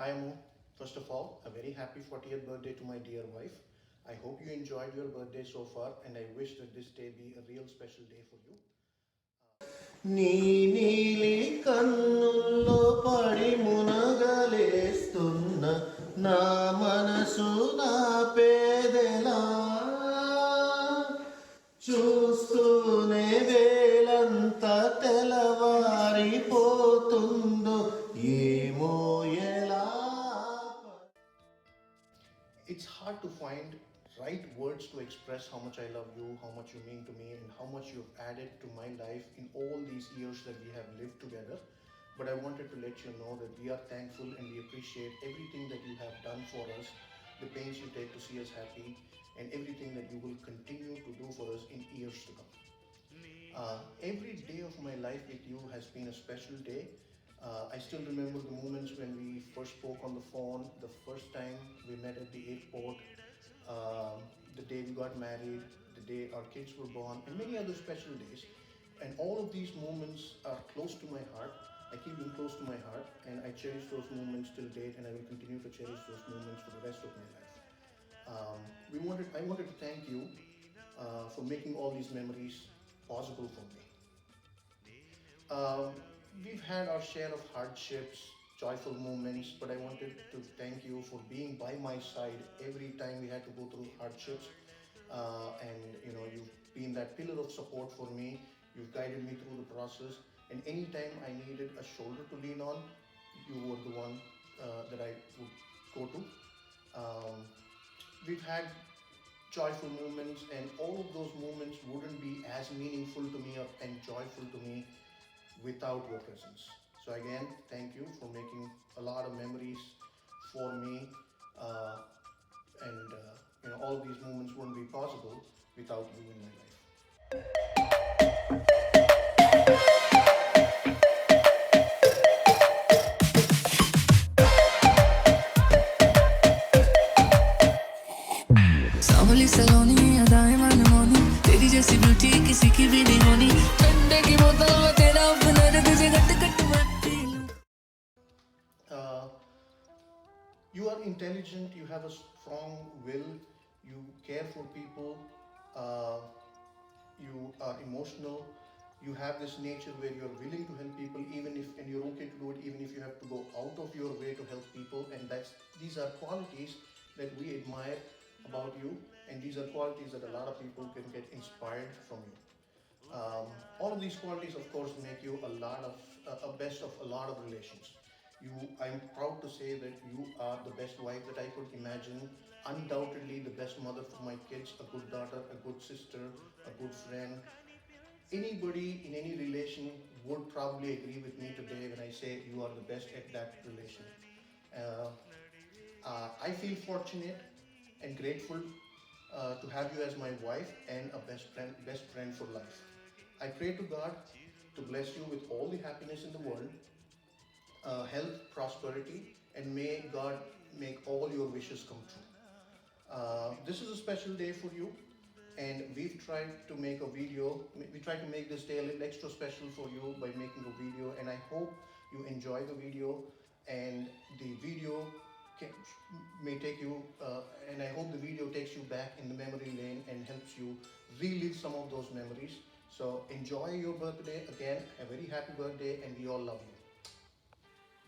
Hi Amu. First of all, a very happy 40th birthday to my dear wife. I hope you enjoyed your birthday so far and I wish that this day be a real special day for you. నీ నీలి కన్నుల్లో పడి మునగలేస్తున్న నా మనసు నా పేదెలా చూస్తూనే వేలంతా తెల్లవారిపోతుందో ఏమో ఎలా. It's hard to find right words to express how much I love you, how much you mean to me, and how much you've added to my life in all these years that we have lived together. But I wanted to let you know that we are thankful and we appreciate everything that you have done for us, the pains you take to see us happy, and everything that you will continue to do for us in years to come. Every day of my life with you has been a special day. I still remember the moments when we first spoke on the phone, the first time we met at the airport, the day we got married, the day our kids were born, and many other special days. And all of these moments are close to my heart. I keep them close to my heart, and I cherish those moments till date, and I will continue to cherish those moments for the rest of my life. I wanted to thank you for making all these memories possible for me. Um, we've had our share of hardships, joyful moments, but I wanted to thank you for being by my side every time we had to go through hardships. And you've been that pillar of support for me. You've guided me through the process, and anytime I needed a shoulder to lean on, you were the one that I would go to. Um, we've had joyful moments, and all of those moments wouldn't be as meaningful to me and joyful to me without your presence. So again, thank you for making a lot of memories for me, uh, and all of these moments wouldn't be possible without you in my life. सांवली सलोनी अदाएं मनमोनी तेरी जैसी beauty किसी की भी नहीं होनी ठंडे की बोतल में तेरा हुनर तुझे गट गट मट्टी लूं Uh, you are intelligent, you have a strong will, you care for people, uh, you are emotional, you have this nature where you're willing to help people even if, and you're okay to do it even if you have to go out of your way to help people, and these are qualities that we admire about you, and these are qualities that a lot of people can get inspired from you. All of these qualities, of course, make you a best of a lot of relations. I'm proud to say that you are the best wife that I could imagine. Undoubtedly, the best mother for my kids, a good daughter, a good sister, a good friend. Anybody in any relation would probably agree with me today when I say you are the best at that relation. Uh, I feel fortunate and grateful to have you as my wife and a best friend for life. I pray to God to bless you with all the happiness in the world, health, prosperity, and may God make all your wishes come true. This is a special day for you, and we've tried to make a video. We tried to make this day a little extra special for you by making a video, and I hope you enjoy the video. And the video can, may take you, and I hope the video takes you back in the memory lane and helps you relive some of those memories. So enjoy your birthday again. A very happy birthday, and we all love you.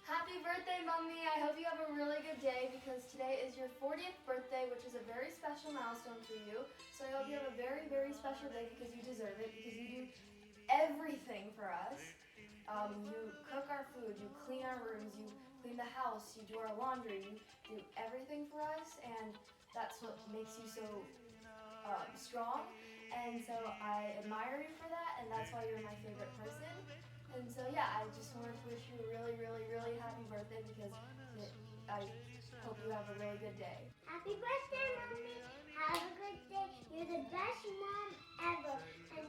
Happy birthday, Mommy! I hope you have a really good day because today is your 40th birthday, which is a very special milestone for you. So I hope you have a very, very special day because you deserve it, because you do everything for us. You cook our food, you clean our rooms, you clean the house, you do our laundry, you do everything for us, and that's what makes you so strong. And so I admire you for that, and that's why you're my favorite person. And so yeah, I just wanted to wish you a really, really, really happy birthday because I hope you have a really good day. Happy birthday, Mommy! Have a good day. You're the best mom ever. And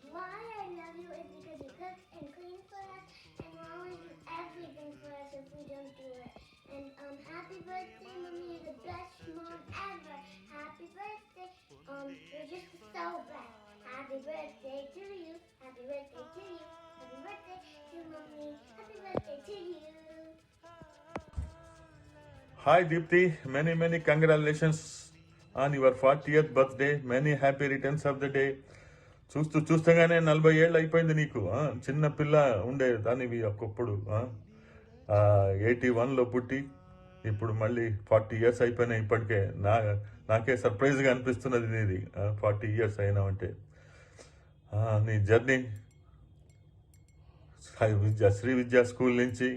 why I love you is because you cook and clean for us, and you always do everything for us if we don't do it. And happy birthday, Mommy! You're the best mom ever. Happy birthday! You're just so blessed. Happy birthday to you. Happy birthday to you. Happy birthday to Mommy. Happy birthday to you. Hi Deepthi, many congratulations on your 40th birthday. Many happy returns of the day. చూస్తూగానే 40 ఏళ్ళు అయిపోయింది నీకు. చిన్న పిల్ల ఉండే దానివి ఒకప్పుడు. 81లో పుట్టి ఇప్పుడు మళ్ళీ 40 ఇయర్స్ అయిపోయినాయి ఇప్పటికే. నాకే సర్ప్రైజ్గా అనిపిస్తున్నది నీది 40 ఇయర్స్ అయినావంటే. నీ జర్నీ శ్రీ విద్యా స్కూల్ నుంచి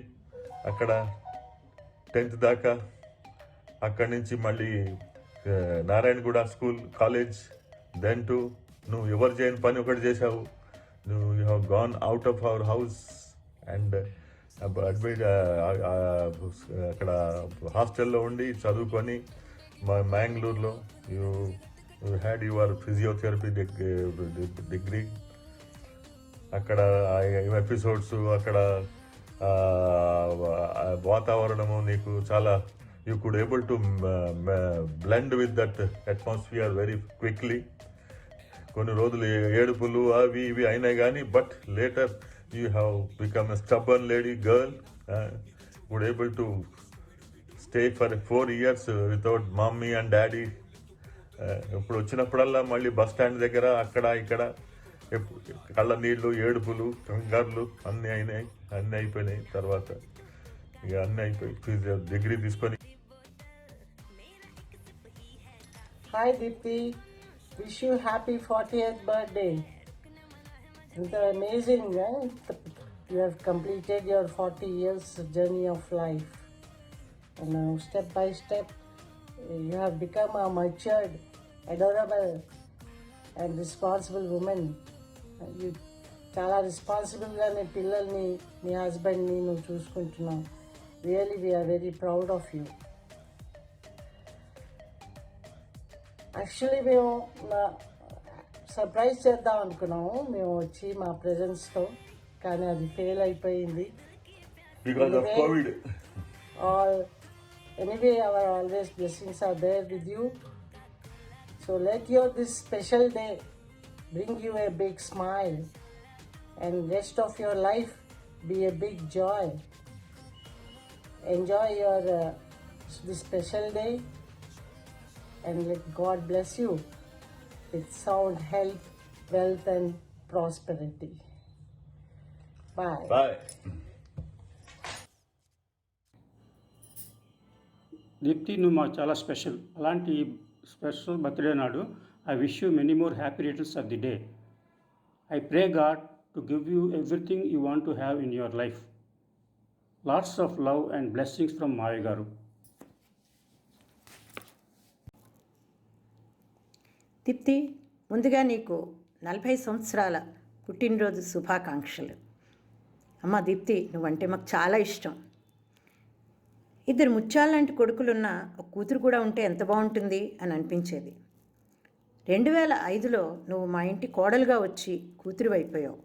అక్కడ 10th దాకా, అక్కడి నుంచి మళ్ళీ Narayanaguda school college, then to నువ్వు ఎవరు చేయని పని ఒకటి చేశావు. నువ్వు you have gone out of our house and అక్కడ హాస్టల్లో ఉండి చదువుకొని మ్యాంగ్లూర్లో you had your physiotherapy degree. అక్కడ ఎపిసోడ్స్, అక్కడ వాతావరణము నీకు చాలా you could able to blend with that atmosphere very quickly. కొన్ని రోజులు ఏడుపులు అవి ఇవి అయినాయి కానీ but later you have become a stubborn lady girl, could able to stay for 4 years without mummy and daddy. ఇప్పుడు వచ్చినప్పుడల్లా మళ్ళీ బస్ స్టాండ్ దగ్గర అక్కడ ఇక్కడ కళ్ళ నీళ్ళు, ఏడుపులు, కంగారులు అన్నీ అయిపోయినాయి. తర్వాత ఇక అన్నీ అయిపోయి డిగ్రీ తీసుకొని. Hi Deepthi, wish you happy 40th birthday. It's amazing, you have completed your 40 years journey of life. And now step by step, you have become a matured, adorable and responsible woman. You చాలా రెస్పాన్సిబుల్గా నీ పిల్లల్ని, నీ హస్బెండ్ని నువ్వు చూసుకుంటున్నావు. Really we are very proud of you. Actually మేము surprise చేద్దాం అనుకున్నాము మేము వచ్చి మా ప్రెజెన్స్తో, కానీ అది ఫెయిల్ అయిపోయింది. Anyway our always blessings are there with you. So let your this special day bring you a big smile and rest of your life be a big joy. Enjoy your this special day and let God bless you with sound health, wealth and prosperity. Bye. Bye. Deepthi, నువ్వు మాకు చాలా special. అలాంటి special birthday నాడు I wish you many more happy returns of the day. I pray God to give you everything you want to have in your life. Lots of love and blessings from Mavi Garu. Deepthi, ముందుగా నీకు 40 సంవత్సరాల పుట్టినరోజు శుభాకాంక్షలు. అమ్మ దీప్తి, నువ్వంటే మాకు చాలా ఇష్టం. 2 ముత్యాలాంటి కొడుకులున్న ఒక కూతురు కూడా ఉంటే ఎంత బాగుంటుంది అని అనిపించేది. 2005లో నువ్వు మా ఇంటి కోడలుగా వచ్చి కూతురు అయిపోయావు.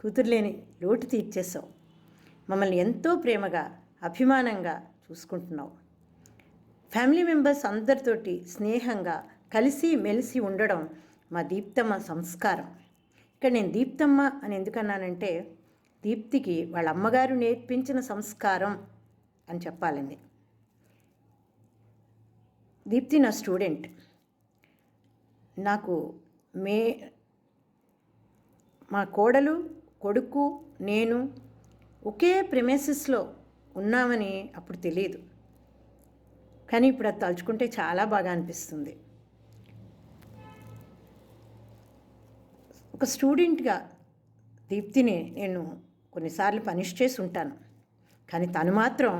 కూతురు లేని లోటు తీర్చేసావు. మమ్మల్ని ఎంతో ప్రేమగా, అభిమానంగా చూసుకుంటున్నావు. ఫ్యామిలీ మెంబర్స్ అందరితోటి స్నేహంగా కలిసి మెలిసి ఉండడం మా దీప్తమ్మ సంస్కారం. ఇక్కడ నేను దీప్తమ్మ అని ఎందుకన్నానంటే, దీప్తికి వాళ్ళ అమ్మగారు నేర్పించిన సంస్కారం అని చెప్పాలండి. దీప్తి నా స్టూడెంట్. నాకు మా కోడలు, కొడుకు, నేను ఒకే ప్రిమైసెస్లో ఉన్నామని అప్పుడు తెలియదు, కానీ ఇప్పుడు అది తలుచుకుంటే చాలా బాగా అనిపిస్తుంది. ఒక స్టూడెంట్గా దీప్తిని నేను కొన్నిసార్లు పనిష్ చేసి ఉంటాను, కానీ తను మాత్రం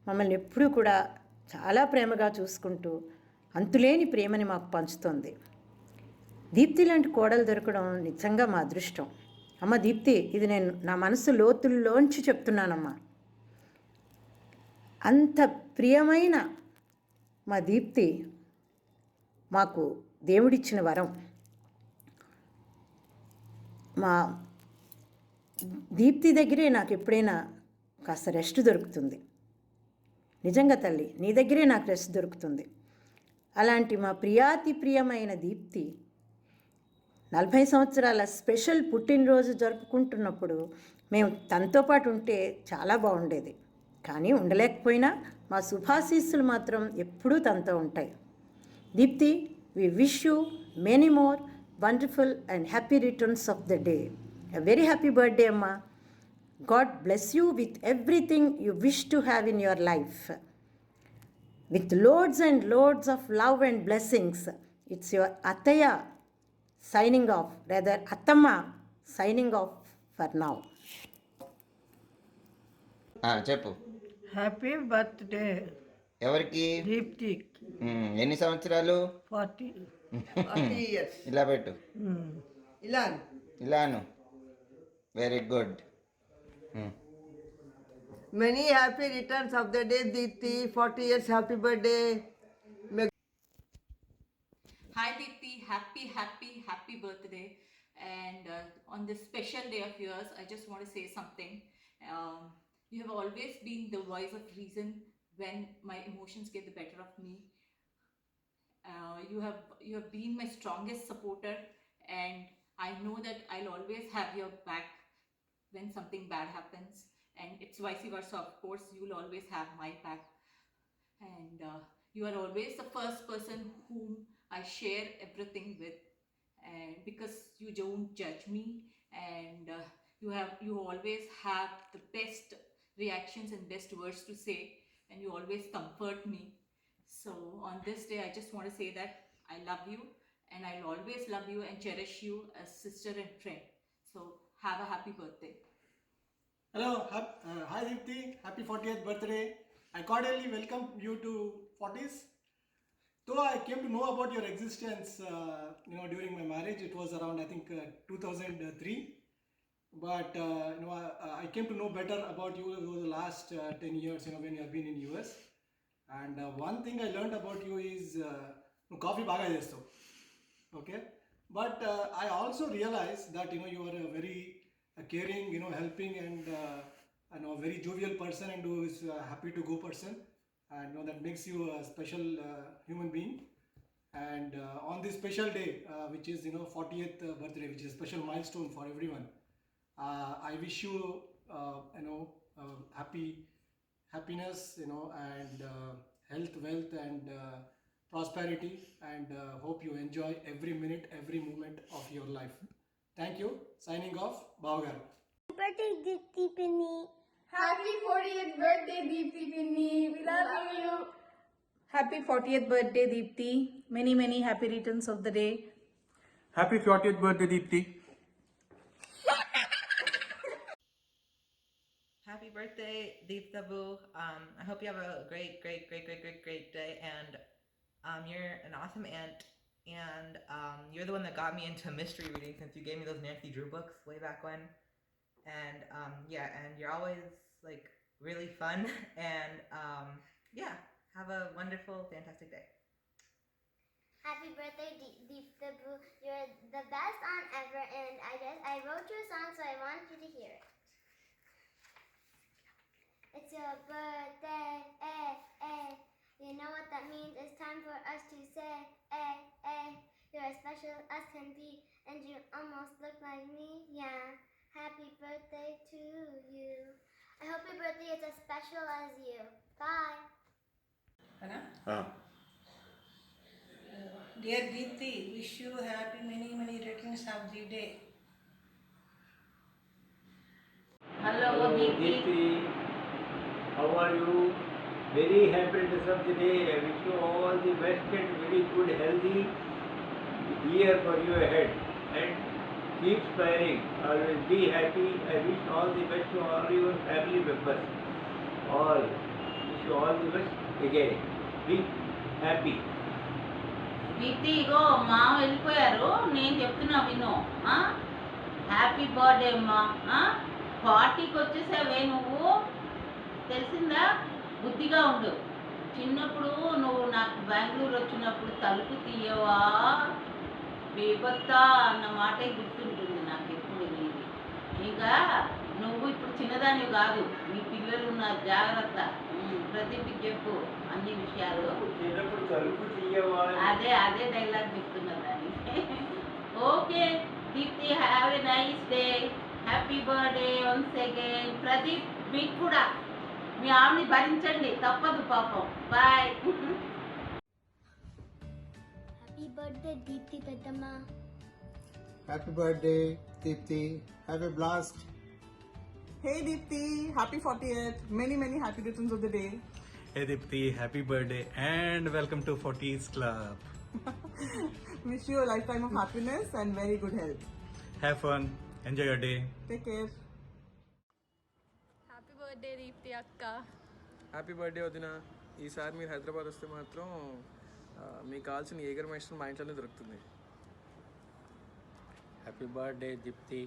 మమ్మల్ని ఎప్పుడూ కూడా చాలా ప్రేమగా చూసుకుంటూ అంతులేని ప్రేమని మాకు పంచుతోంది. దీప్తి లాంటి కోడలు దొరకడం నిజంగా మా అదృష్టం. అమ్మ దీప్తి, ఇది నేను నా మనసు లోతుల్లోంచి చెప్తున్నానమ్మా. అంత ప్రియమైన మా దీప్తి మాకు దేవుడిచ్చిన వరం. మా దీప్తి దగ్గరే నాకు ఎప్పుడైనా కాస్త రెస్ట్ దొరుకుతుంది. నిజంగా తల్లి, నీ దగ్గరే నాకు రెస్ట్ దొరుకుతుంది. అలాంటి మా ప్రియాతి ప్రియమైన దీప్తి 40 సంవత్సరాల స్పెషల్ పుట్టినరోజు జరుపుకుంటున్నప్పుడు మేము తనతో పాటు ఉంటే చాలా బాగుండేది, కానీ ఉండలేకపోయినా మా శుభాశీస్సులు మాత్రం ఎప్పుడూ తనతో ఉంటాయి. Deepthi, we wish you many more wonderful and happy returns of the day. A very happy birthday, Amma. God bless you with everything you wish to have in your life. With loads and loads of love and blessings, it's your Attaya signing off, rather Attamma signing off for now. చెప్పు. Happy birthday ఎవరికి? దీప్తి. ఎన్ని సంవత్సరాలు? 40. ఇలా పెట్టు. ఇలాను. Very good. Many happy returns of the day, Deepthi. 40 years, happy birthday. Hi Deepthi, happy birthday. And on this special day of yours, I just want to say something. You have always been the voice of reason when my emotions get the better of me. You have been my strongest supporter, and I know that I'll always have your back when something bad happens, and it's vice versa. Of course, you'll always have my back, and you are always the first person whom I share everything with, and because you don't judge me, and you always have the best reactions and best words to say, and you always comfort me. So on this day, I just want to say that I love you, and I'll always love you and cherish you as sister and friend. So have a happy birthday. Hello, hi Deepthi, happy 40th birthday. I cordially welcome you to 40s. Though I came to know about your existence, during my marriage, it was around, I think, 2003. But, I came to know better about you over the last 10 years, when you have been in US. And one thing I learned about you is, coffee baga chesto. Okay? But I also realized that, you are a very caring, helping and a very jovial person, and who is happy to go person. And that makes you a special human being. And on this special day, which is 40th birthday, which is a special milestone for everyone, I wish you happiness, and health, wealth, and prosperity, and hope you enjoy every minute, every moment of your life. Thank you. Signing off, Bhavgaru. Birthday, Deepthi Pinni. Happy 40th birthday, Deepthi Pinni. We love you. Happy 40th birthday, Deepthi. Many happy returns of the day. Happy 40th birthday, Deepthi. Happy birthday, Deeptabu. I hope you have a great day. And you're an awesome aunt. And you're the one that got me into mystery reading, since you gave me those Nancy Drew books way back when. And and you're always like really fun. And have a wonderful, fantastic day. Happy birthday, Deeptabu. You're the best aunt ever, and I wrote you a song, so I want you to hear it. It's your birthday, You know what that means? It's time for us to say, You're as special as can be, and you almost look like me, yeah. Happy birthday to you. I hope your birthday is as special as you. Bye. Dear Deepthi, wish you happy many returns of the day. Hello, Deepthi. How are you? Very happy returns of the day. I wish you all the best and very good, healthy year for you ahead. And keep smiling. Always be happy. I wish all the best to all your family members. All. Wish you all the best again. Be happy. Deepti, ఇగో మామ వెళ్ళిపోయారు, నేను చెప్తున్నా విను. Happy birthday అమ్మా. 40కి వచ్చేసావే నువ్వు, తెలిసిందా? బుద్ధిగా ఉండు. చిన్నప్పుడు నువ్వు నాకు బెంగళూరు వచ్చినప్పుడు తలుపు తీయవా బేబత్తా అన్న మాటే గుర్తుంటుంది నాకు ఎప్పుడు నీది. ఇంకా నువ్వు ఇప్పుడు చిన్నదానివి కాదు, నీ పిల్లలు ఉన్నారు, జాగ్రత్త. ప్రతికి చెప్పు అన్ని విషయాలు. అదే డైలాగ్ చెప్తున్నా దాన్ని. Okay Deepthi, have a nice day. Happy birthday once again. Pradeep, మీకు కూడా మీ ఆవిడని భరించండి, తప్పదు పాపం. Bye. Happy birthday, Deepthi Peddamma. Happy birthday, Deepthi. Have a blast. Hey Deepthi, happy 40th. Many happy returns of the day. Hey Deepti, happy birthday and welcome to 40s Club. Wish you a lifetime of happiness and very good health. Have fun, enjoy your day. Take care. Happy birthday Deepti అక్క. Happy birthday వదిన. ఈసారి మీరు హైదరాబాద్ వస్తే మాత్రం మీకు కావాల్సిన ఏగర్ మైస్టర్ మా ఇంట్లోనే దొరుకుతుంది. Happy birthday Deepthi.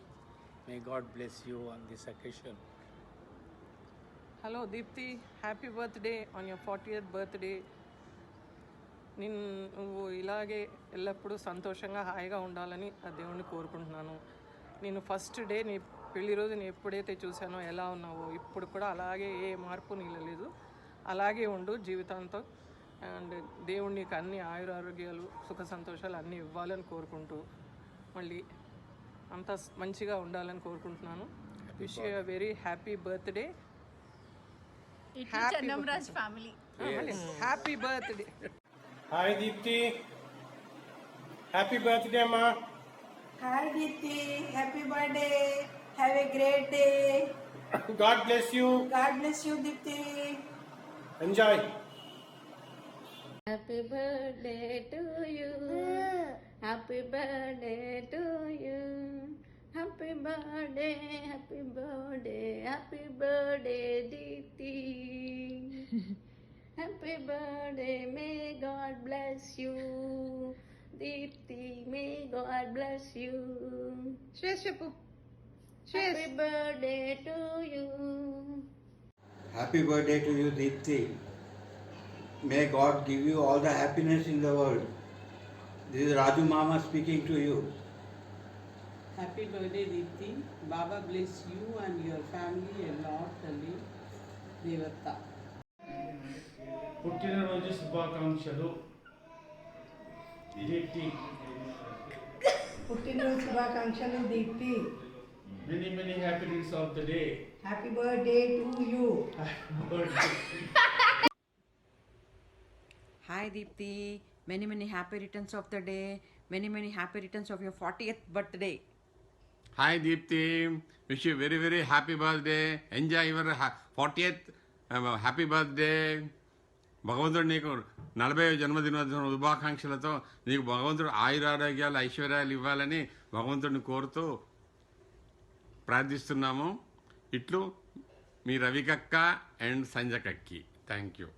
May God bless you on this occasion. Hello Deepthi, happy birthday on your 40th birthday. నువ్వు ఇలాగే ఎల్లప్పుడూ సంతోషంగా హాయిగా ఉండాలని ఆ దేవుణ్ణి కోరుకుంటున్నాను. నేను ఫస్ట్ డే నీ పెళ్లి రోజు నేను ఎప్పుడైతే చూశానో ఎలా ఉన్నావో ఇప్పుడు కూడా అలాగే ఏ మార్పు నీలో లేదు, అలాగే ఉండు జీవితాంతం. అండ్ దేవుడు నీకు అన్ని ఆయురారోగ్యాలు సుఖ సంతోషాలు అన్నీ ఇవ్వాలని కోరుకుంటూ మళ్ళీ అంతా మంచిగా ఉండాలని కోరుకుంటున్నాను. Wish you very happy birthday. Chennamaraj family. Happy birthday. Hi Deepti, happy birthday ma. Hi Deepthi, happy birthday. Have a great day. God bless you. God bless you Deepthi. Enjoy. Happy birthday to you. Happy birthday to you. Happy birthday, happy birthday, happy birthday Deepti. Happy birthday, may God bless you. Deepti, may God bless you. Shresh Chapu. Happy birthday to you. Happy birthday to you Deepti. May God give you all the happiness in the world. This is Raju Mama speaking to you. Happy birthday Deepthi. Baba bless you and your family a lot. Talli Devata. పుట్టినరోజు శుభాకాంక్షలు దీప్తి. పుట్టినరోజు శుభాకాంక్షలు Deepthi. Many happy returns of the day. Happy birthday to you. Hi Deepthi, many happy returns of the day. Many happy returns of your 40th birthday. Hi Deepthi, wish you very happy birthday. Enjoy your 40th happy birthday. భగవంతుడు నీకు 40వ జన్మదినోత్సవం శుభాకాంక్షలతో నీకు భగవంతుడు ఆయురారోగ్యాలు ఐశ్వర్యాలు ఇవ్వాలని భగవంతుడిని కోరుతూ ప్రార్థిస్తున్నాము. ఇట్లు మీ రవికక్క అండ్ సంజకక్కి. Thank you.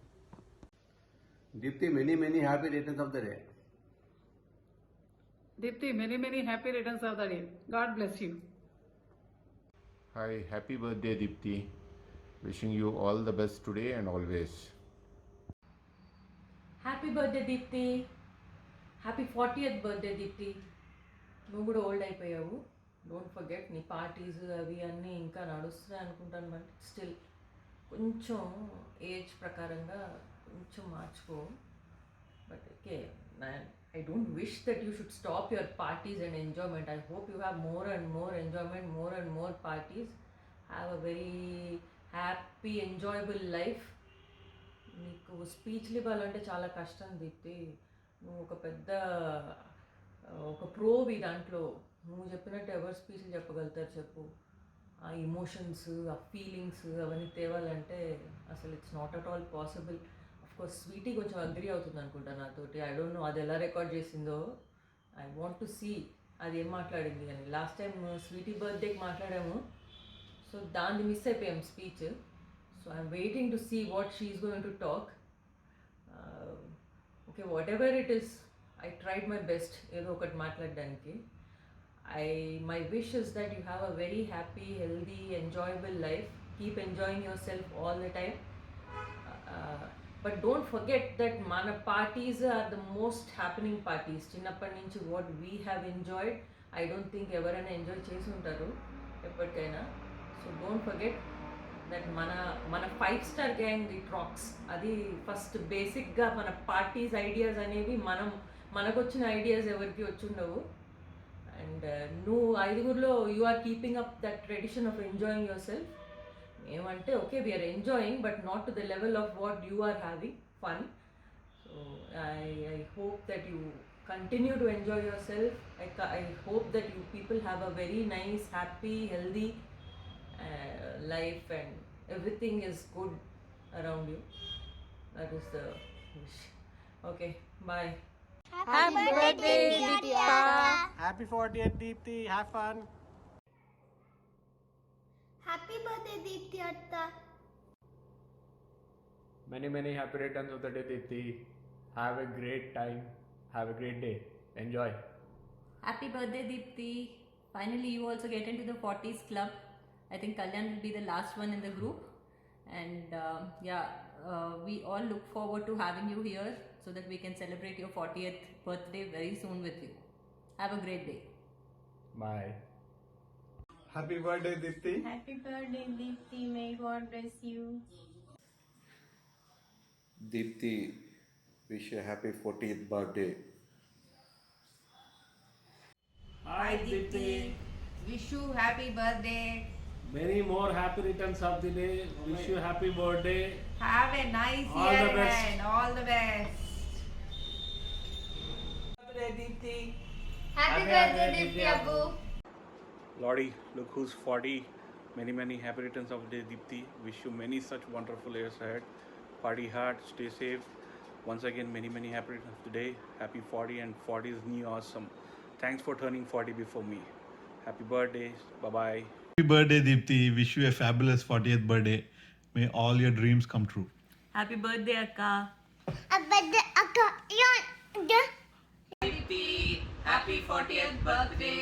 Deepti, many happy returns of the day. Deepti, many happy returns of the day. God bless you. Hi, happy birthday Deepti. Wishing you all the best today and always. Happy birthday Deepthi. Happy 40th birthday Deepthi. నువ్వు కూడా old అయిపోయావు. Don't forget నీ parties అవి అన్నీ ఇంకా నడుస్తున్నాయి అనుకుంటాను. But still కొంచెం ఏజ్ ప్రకారంగా కొంచెం మార్చుకో. But okay, I don't wish that you should stop your parties and enjoyment. I hope you have more and more enjoyment, more and more parties. Have a very happy, enjoyable life. నీకు స్పీచ్లు ఇవ్వాలంటే చాలా కష్టం దీప్తి. నువ్వు ఒక ప్రోవి దాంట్లో. నువ్వు చెప్పినట్టు ఎవరు స్పీచ్లు చెప్పగలుగుతారు చెప్పు? ఆ ఇమోషన్స్, ఆ ఫీలింగ్స్ అవన్నీ తేవాలంటే అసలు it's not at all possible. Of course sweetie కొంచెం అగ్రీ అవుతుంది అనుకుంటా నాతోటి. ఐ డోంట్ నో అది ఎలా రికార్డ్ చేసిందో. ఐ వాంట్ టు సీ అది ఏం మాట్లాడింది అని. లాస్ట్ టైం స్వీటీ బర్త్డేకి మాట్లాడాము, సో దాన్ని మిస్ అయిపోయాం speech. So I'm waiting to see what she is going to talk. Okay, whatever it is, I tried my best ఏదో ఒకటి మాట్లాడడానికి. My wish is that you have a very happy, healthy, enjoyable life. Keep enjoying yourself all the time. But don't forget that mana parties are the most happening parties. Chinnappa nunchi what we have enjoyed, I don't think ఎవరైనా enjoy చేసి ఉంటారు ఎప్పటికైనా. So don't forget that మన 5-star gang it racks. అది first బేసిక్గా మన parties ideas అనేవి మనకు వచ్చిన ఐడియాస్ ఎవరికి వచ్చి ఉండవు. అండ్ నువ్వు 5గురిలో you are keeping up that tradition of enjoying yourself. ఏమంటే okay we are enjoying but not to the level of what you are having fun. So I hope that you continue to enjoy yourself. I hope that you people have a very nice, happy, healthy life and everything is good around you. That is the wish. Okay, bye. Happy birthday, Deepika. Happy 40th, Deepthi. Have fun. Happy birthday, Deepthi Atta. Many happy returns of the day, Deepthi. Have a great time. Have a great day. Enjoy. Happy birthday, Deepthi. Finally, you also get into the 40s club. I think Kalyan will be the last one in the group. And we all look forward to having you here so that we can celebrate your 40th birthday very soon with you. Have a great day. Bye. Happy birthday, Deepthi. Happy birthday, Deepthi. May God bless you. Deepthi, wish you a happy 40th birthday. Hi Deepthi. Wish you happy birthday. Many more happy returns of the day. Wish you happy birthday. Have a nice All year the best. ahead. All the best. Birthday Deepthi. Happy birthday, Deepthi Abbu. Lordy, look who's 40. Many happy returns of the day, Deepthi. Wish you many such wonderful years ahead. Party hard, stay safe. Once again, many happy returns of the day. Happy 40 and 40 is new awesome. Thanks for turning 40 before me. Happy birthday. Bye-bye. Happy birthday, Deepthi. Wish you a fabulous 40th birthday. May all your dreams come true. Happy birthday, Akka. Deepthi, happy 40th birthday.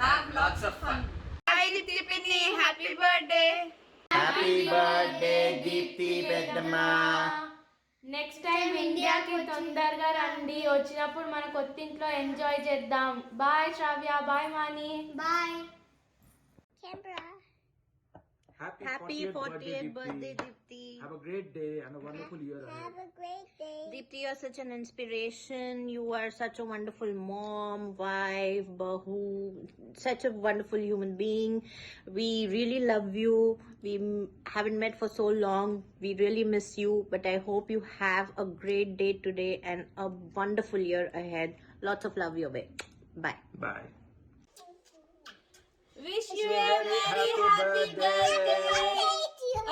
Have lots of fun. Hi Deepthi, happy birthday. Happy birthday, Deepthi Peddamma. Next time ఇండియాకి తొందరగా రండి, వచ్చినప్పుడు మన కొత్త ఇంట్లో enjoy చేద్దాం. Bye శ్రావ్య, bye మాని, bye. Happy 40th birthday, Deepthi. Have a great day and a wonderful year ahead. Have a great day. Deepthi, you are such an inspiration. You are such a wonderful mom, wife, bahu, such a wonderful human being. We really love you. We haven't met for so long. We really miss you. But I hope you have a great day today and a wonderful year ahead. Lots of love your way. Bye. Bye. Wish you a very happy birthday.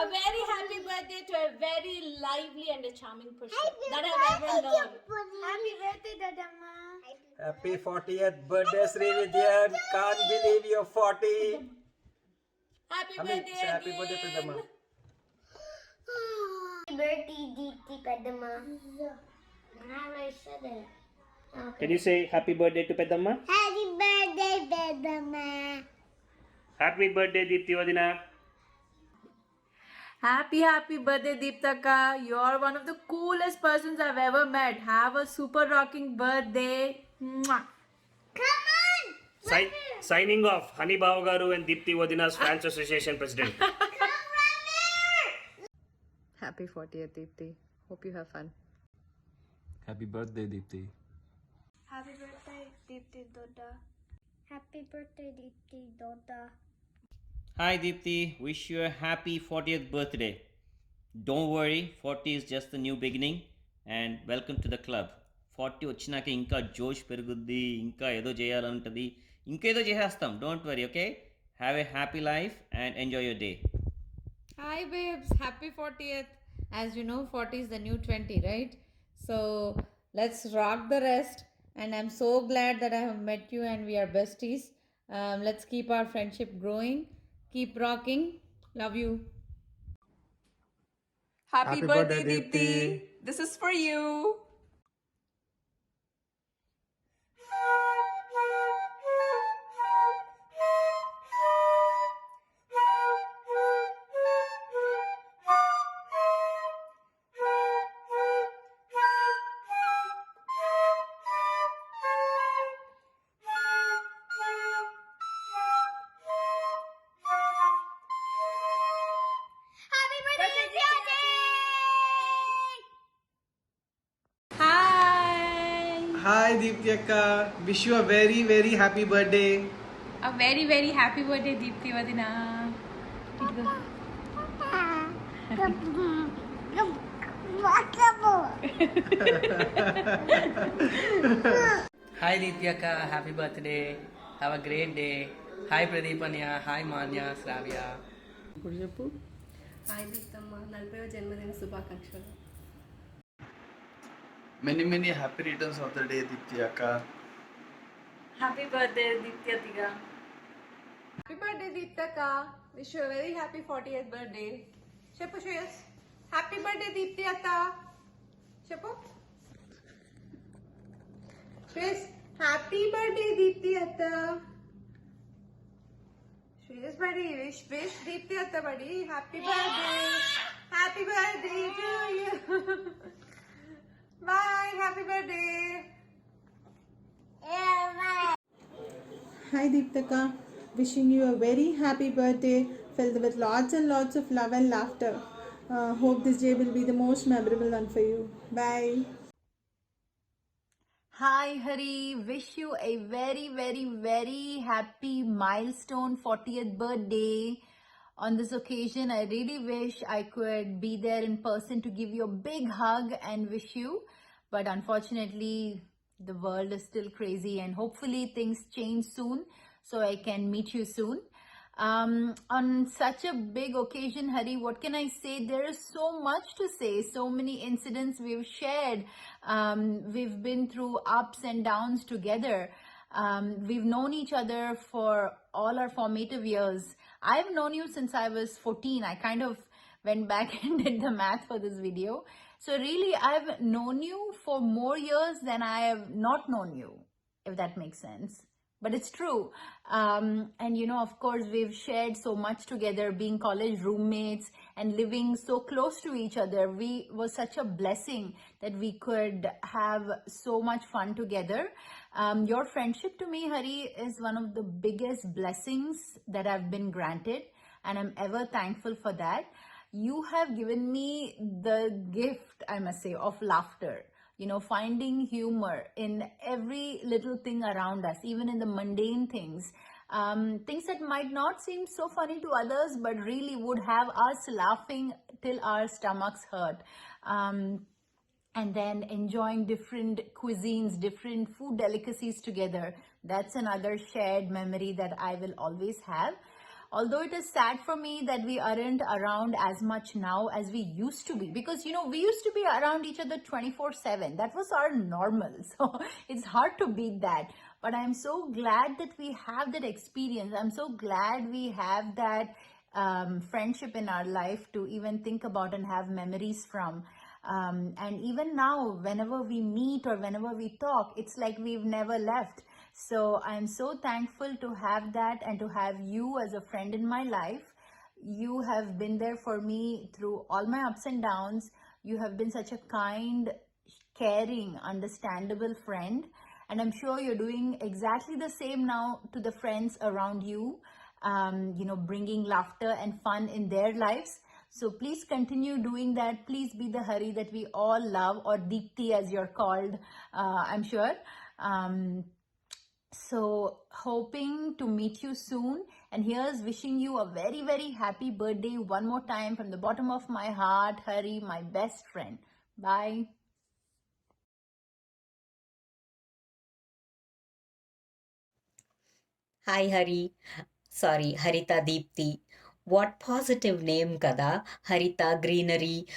A very happy birthday to a very lively and a charming person that I have ever known. Happy birthday, Dadamma. Happy 40th birthday, Srividyan. Can't believe you're 40. Happy birthday Happy birthday, Peddamma. Happy birthday, Deepthi Peddamma. How I said it. Can you say happy birthday to Peddamma? Happy birthday, Peddamma. Happy birthday, Deepthi Vadina. Happy birthday, Deeptaka. You're one of the coolest persons I've ever met. Have a super rocking birthday. Mwah. Come on! Signing off, Hani Bhavagaru and Deepthi Vadina's Fans Association President. Happy 40th, Deepthi. Hope you have fun. Happy birthday, Deepthi. Happy birthday, Deepthi Doda. Happy birthday, Deepthi Doda. Hi Deepthi, wish you a happy 40th birthday. Don't worry, 40 is just the new beginning and welcome to the club. 40 వచ్చినాక ఇంకా జోష్ పెరుగుద్ది, ఇంకా ఏదో చేయాలంటది, ఇంకేదో చేసేస్తాం. Don't worry, okay? Have a happy life and enjoy your day. Hi babes, happy 40th. As you know, 40 is the new 20, right? So let's rock the rest. And I'm so glad that I have met you and we are besties. Let's keep our friendship growing. Keep rocking. Love you. Happy birthday, Deepthi. This is for you. Happy birthday, Deepthi! Hi Deepthi Akka. Wish you a very happy birthday. A very happy birthday, Deepthi Vadina. Hi Dityaka, happy birthday. Have a great day. Hi Pradeepanya, hi Manya, Sravya. ఇప్పుడు చెప్పు. Hi దీప్తమ్మ 40వ జన్మదిన శుభాకాంక్షలు. Many happy returns of the day, Dipti Akka. Happy birthday Deepti అతిగా. Happy birthday దీప్తక్క. Wish you very happy 40th birthday. చెప్పు Shreyas. Happy birthday Deepti అత్త. చెప్పు Shreyas. Happy birthday Deepti అత్త. శ్రేయస్ బడి విష్ దీప్తి అత్త బడి happy birthday. Happy birthday to you. Bye. Happy birthday. Hi Deeptika, wishing you a very happy birthday filled with lots and lots of love and laughter. Hope this day will be the most memorable one for you. Bye. Hi Hari, wish you a very happy milestone 40th birthday. On this occasion, I really wish I could be there in person to give you a big hug and wish you, but unfortunately the world is still crazy and hopefully things change soon so I can meet you soon. On such a big occasion, Hari, what can I say? There is so much to say, so many incidents we've shared. We've been through ups and downs together. We've known each other for all our formative years. I've known you since I was 14. I kind of went back and did the math for this video. So really, I've known you for more years than I have not known you, if that makes sense. But it's true. And you know, of course, we've shared so much together, being college roommates and living so close to each other. We was such a blessing that we could have so much fun together. Your friendship to me, Hari, is one of the biggest blessings that I've been granted, and I'm ever thankful for that. You have given me the gift, I must say, of laughter. You know, finding humor in every little thing around us, even in the mundane things. Things that might not seem so funny to others, but really would have us laughing till our stomachs hurt. And then enjoying different cuisines, different food delicacies together. That's another shared memory that I will always have. Although it is sad for me that we aren't around as much now as we used to be, because you know, we used to be around each other 24/7. That was our normal. So it's hard to beat that. But I'm so glad that we have that experience. I'm so glad we have that friendship in our life to even think about and have memories from. And even now, whenever we meet or whenever we talk, it's like we've never left. So I'm so thankful to have that and to have you as a friend in my life. You have been there for me through all my ups and downs. You have been such a kind, caring, understandable friend. And I'm sure you're doing exactly the same now to the friends around you, you know, bringing laughter and fun in their lives. So please continue doing that. Please be the Hari that we all love, or Deepti as you're called, I'm sure. So hoping to meet you soon, and here's wishing you a very happy birthday one more time from the bottom of my heart, Hari, my best friend. Bye. Hi Hari. Sorry, Harita Deepti. What positive name kada. Harita greenery,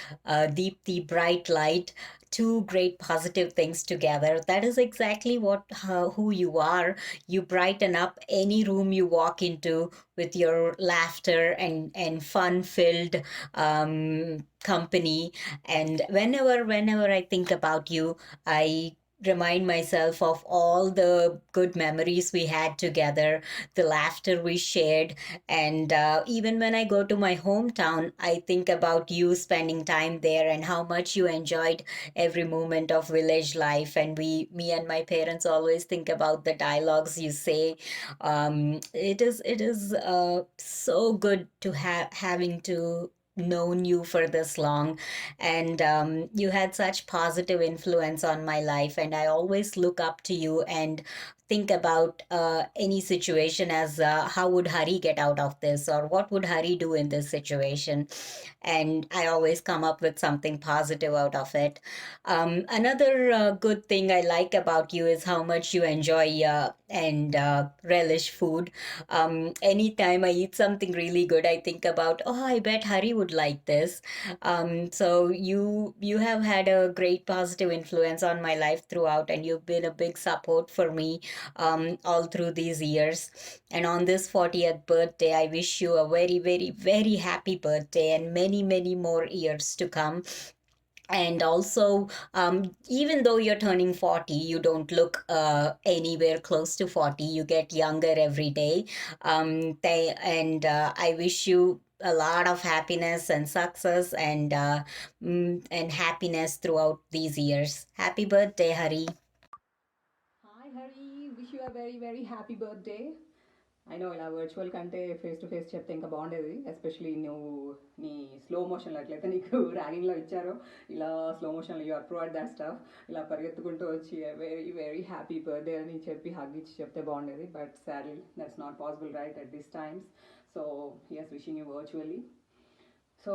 Deepti bright light. Two great positive things together. That is exactly who you are. You brighten up any room you walk into with your laughter and fun-filled company. And whenever I think about you, I remind myself of all the good memories we had together, the laughter we shared, and even when I go to my hometown, I think about you spending time there and how much you enjoyed every moment of village life. And me and my parents always think about the dialogues you say. It is so good to having to known you for this long, and you had such positive influence on my life, and I always look up to you and think about any situation as how would Hari get out of this, or what would Hari do in this situation, and I always come up with something positive out of it. Another good thing I like about you is how much you enjoy and relish food. Anytime I eat something really good, I think about, oh, I bet Hari would like this. So you have had a great positive influence on my life throughout, and you've been a big support for me all through these years. And on this 40th birthday, I wish you a very, very, very happy birthday and many, many more years to come. And also, even though you're turning 40, you don't look anywhere close to 40. You get younger every day. I wish you a lot of happiness and success and happiness throughout these years. Happy birthday, Hari. Hi Hari, wish you a very very happy birthday. I know ఇలా virtual కంటే face to face చెప్తే ఇంకా బాగుండేది, especially నువ్వు నీ slow మోషన్లో ఎట్లయితే నీకు ర్యాగింగ్లో ఇచ్చారో ఇలా స్లో మోషన్లో you are provide that stuff ఇలా పరిగెత్తుకుంటూ వచ్చి వెరీ వెరీ హ్యాపీ బర్త్డే అని చెప్పి హగ్ ఇచ్చి చెప్తే బాగుండేది. But sadly that's not possible right at this times. So here's wishing you virtually. So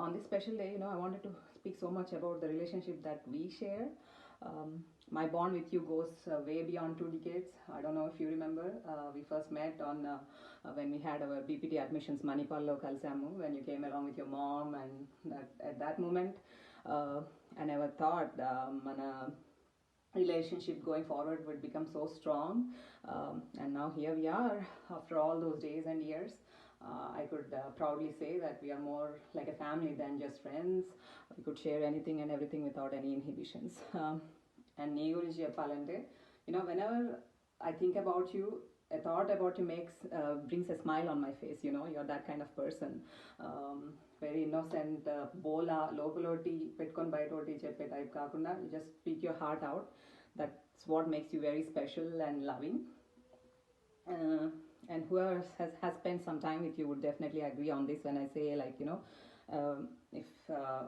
on this special day, I wanted to speak so much about the relationship that we share. My bond with you goes way beyond 2 decades. I don't know if you remember, we first met on when we had our BPT admissions Manipallo Kalsamu, when you came along with your mom, and at that moment I never thought mana relationship going forward would become so strong, and now here we are after all those days and years. I could proudly say that we are more like a family than just friends. We could share anything and everything without any inhibitions. And nee gurinchi cheppalante, whenever I think about you, a thought about you brings a smile on my face. You're that kind of person. Very innocent, bola lopaloti petkoni bayatoti cheppe type kaakunda, you just speak your heart out. That's what makes you very special and loving. And whoever has spent some time with you would definitely agree on this when I say, like, if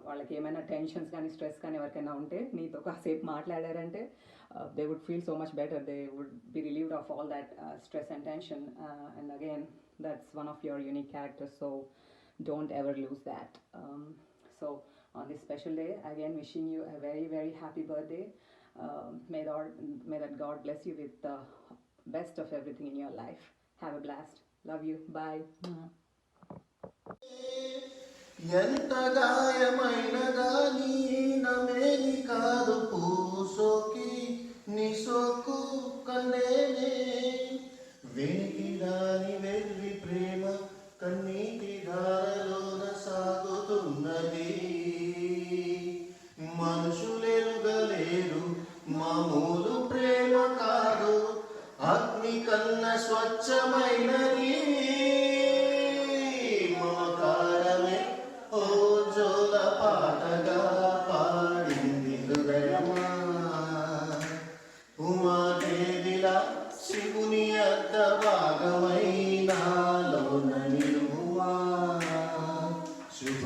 వాళ్ళకి ఏమైనా tensions కానీ stress కానీ ఎవరికైనా ఉంటే నీతో కాసేపు మాట్లాడారంటే they would feel so much better. They would be relieved of all that stress and tension. And again, that's one of your unique characters, so don't ever lose that. So on this special day, again wishing you a very very happy birthday. May that God bless you with the best of everything in your life. Have a blast. Love you. Bye. ఎంత గాయమైన గాని నమేని కాదు పూసోకి నీ సోకు కన్నేనే వెనికి దాని వెర్రి ప్రేమ కన్నీటి ధారలోన సాగుతున్నది మనుషులెరుగలేరు మామూలు ప్రేమ కాదు అగ్ని కన్న స్వచ్ఛమైనది మమకారమే ఓ జోల పాటగా పాడింది హృదయమా ఉమాదేవిలా శివుని అర్ధ భాగమైనాలోన నిలువా శుభ